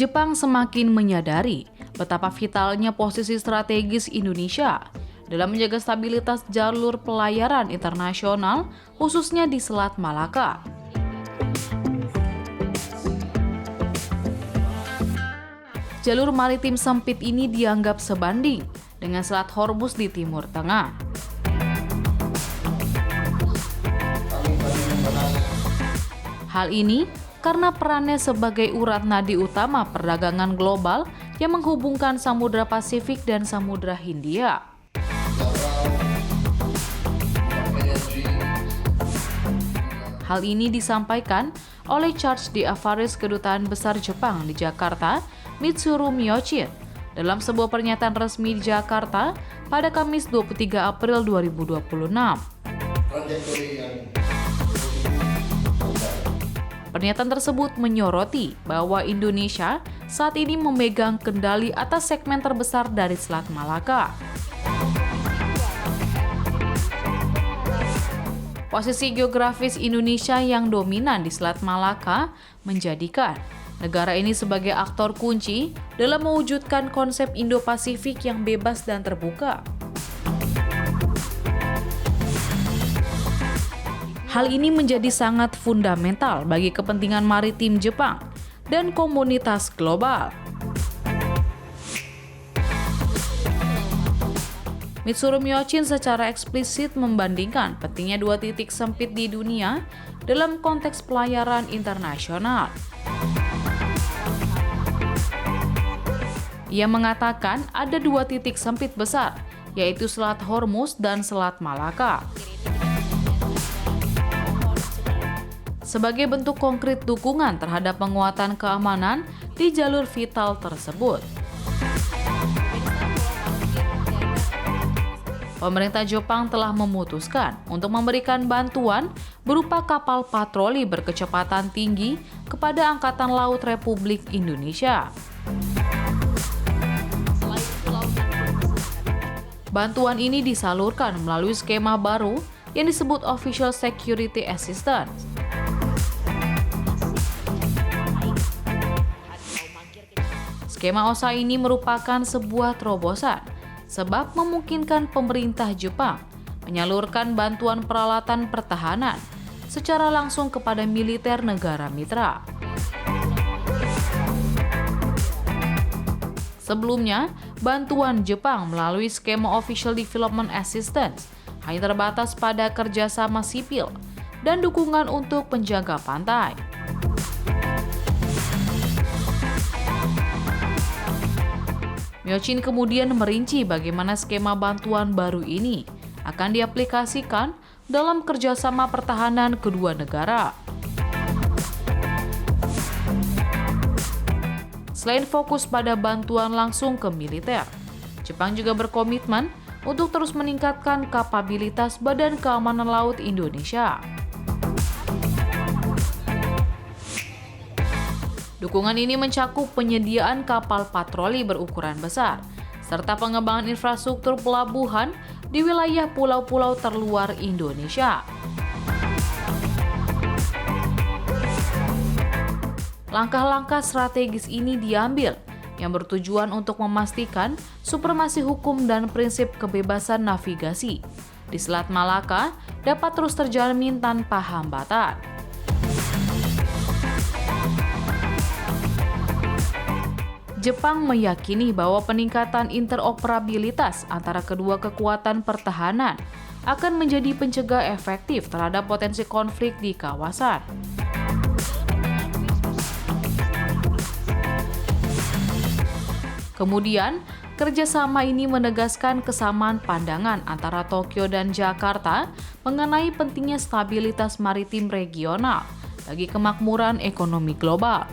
Jepang semakin menyadari betapa vitalnya posisi strategis Indonesia dalam menjaga stabilitas jalur pelayaran internasional, khususnya di Selat Malaka. Jalur maritim sempit ini dianggap sebanding dengan Selat Hormuz di Timur Tengah. Hal ini karena perannya sebagai urat nadi utama perdagangan global yang menghubungkan Samudra Pasifik dan Samudra Hindia. Hal ini disampaikan oleh Charge d'Affaires Kedutaan Besar Jepang di Jakarta, Mitsuru Miyochin, dalam sebuah pernyataan resmi di Jakarta pada Kamis 23 April 2026. Pernyataan tersebut menyoroti bahwa Indonesia saat ini memegang kendali atas segmen terbesar dari Selat Malaka. Posisi geografis Indonesia yang dominan di Selat Malaka menjadikan negara ini sebagai aktor kunci dalam mewujudkan konsep Indo-Pasifik yang bebas dan terbuka. Hal ini menjadi sangat fundamental bagi kepentingan maritim Jepang dan komunitas global. Mitsuru Miyochin secara eksplisit membandingkan pentingnya dua titik sempit di dunia dalam konteks pelayaran internasional. Ia mengatakan ada dua titik sempit besar, yaitu Selat Hormuz dan Selat Malaka. Sebagai bentuk konkret dukungan terhadap penguatan keamanan di jalur vital tersebut. Pemerintah Jepang telah memutuskan untuk memberikan bantuan berupa kapal patroli berkecepatan tinggi kepada Angkatan Laut Republik Indonesia. Bantuan ini disalurkan melalui skema baru yang disebut Official Security Assistance. Skema OSA ini merupakan sebuah terobosan sebab memungkinkan pemerintah Jepang menyalurkan bantuan peralatan pertahanan secara langsung kepada militer negara mitra. Sebelumnya, bantuan Jepang melalui skema Official Development Assistance hanya terbatas pada kerjasama sipil dan dukungan untuk penjaga pantai. Miyochin kemudian merinci bagaimana skema bantuan baru ini akan diaplikasikan dalam kerjasama pertahanan kedua negara. Selain fokus pada bantuan langsung ke militer, Jepang juga berkomitmen untuk terus meningkatkan kapabilitas Badan Keamanan Laut Indonesia. Dukungan ini mencakup penyediaan kapal patroli berukuran besar, serta pengembangan infrastruktur pelabuhan di wilayah pulau-pulau terluar Indonesia. Langkah-langkah strategis ini diambil yang bertujuan untuk memastikan supremasi hukum dan prinsip kebebasan navigasi di Selat Malaka dapat terus terjamin tanpa hambatan. Jepang meyakini bahwa peningkatan interoperabilitas antara kedua kekuatan pertahanan akan menjadi pencegah efektif terhadap potensi konflik di kawasan. Kemudian, kerjasama ini menegaskan kesamaan pandangan antara Tokyo dan Jakarta mengenai pentingnya stabilitas maritim regional bagi kemakmuran ekonomi global.